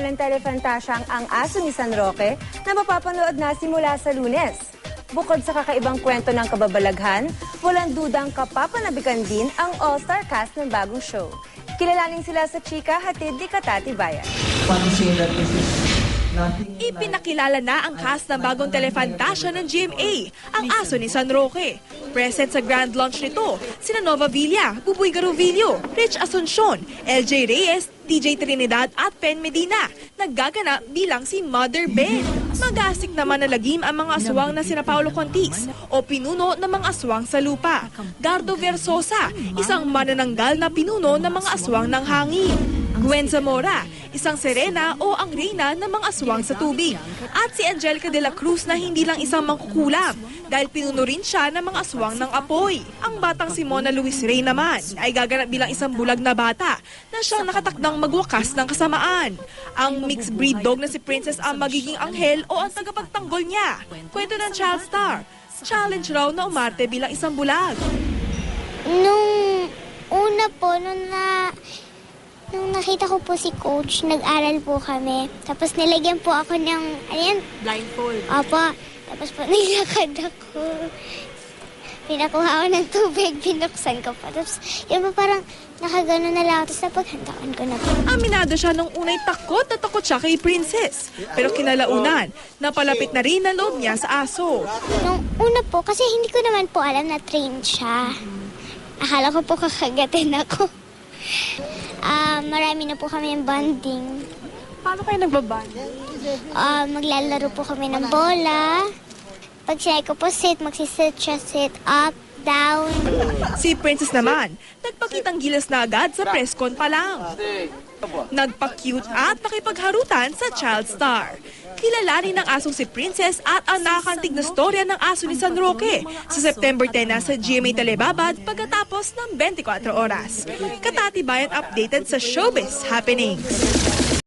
ng telefantasyang Ang Aso ni San Roque na mapapanood na simula sa Lunes. Bukod sa kakaibang kwento ng kababalaghan, walang dudang kapapanabikan din ang all-star cast ng bagong show. Kilalanin sila sa chika hatid ni Katati Bayan. Ipinakilala na ang cast ng bagong telefantasya ng GMA, Ang Aso ni San Roque. Present sa grand launch nito, sina Nova Villa, Buboy Garovillo, Rich Asuncion, LJ Reyes, TJ Trinidad at Pen Medina, naggaganap bilang si Mother Ben. Magasik naman na lagim ang mga aswang na sina Paolo Contis o pinuno ng mga aswang sa lupa. Gardo Versosa, isang manananggal na pinuno ng mga aswang ng hangin. Gwen Zamora, isang serena o ang reyna ng mga aswang sa tubig. At si Angelica de la Cruz na hindi lang isang mangkukulam dahil pinuno rin siya ng mga aswang ng apoy. Ang batang si Mona Luis Rey naman ay gaganap bilang isang bulag na bata na siyang nakatakdang magwakas ng kasamaan. Ang mixed breed dog na si Princess ang magiging anghel o ang tagapagtanggol niya. Kwento ng Child Star. Challenge raw na umarte bilang isang bulag. Nung una po, Nung nakita ko po si Coach, nag-aral po kami. Tapos nilagyan po ako ng, Blindfold. Opo. Tapos po nilakad ako. Pinakuha ako ng tubig, binuksan ko po. Tapos yun po parang nakagano na lang. Tapos napaghandaan ko na po. Aminado siya nung unay takot na takot siya kay Princess. Pero kinalaunan, napalapit na rin ang loob niya sa aso. Nung una po, kasi hindi ko naman po alam na trained siya. Akala ko po kakagatin ako. Marami na po kami ng bonding. Paano kayo nagbabanding? Maglalaro po kami ng bola. Pag sinay ko po sit, magsisit siya, sit up, down. Si Princess naman, nagpakitang gilas na agad sa press con pa lang. Nagpa-cute at nakipagharutan sa Child Star. Kilalanin ng asong si Princess at ang nakakantig na storya ng Aso ni San Roque sa September 10 na sa GMA Telebabad pagkatapos ng 24 oras. Katati Bayan updated sa Showbiz Happenings.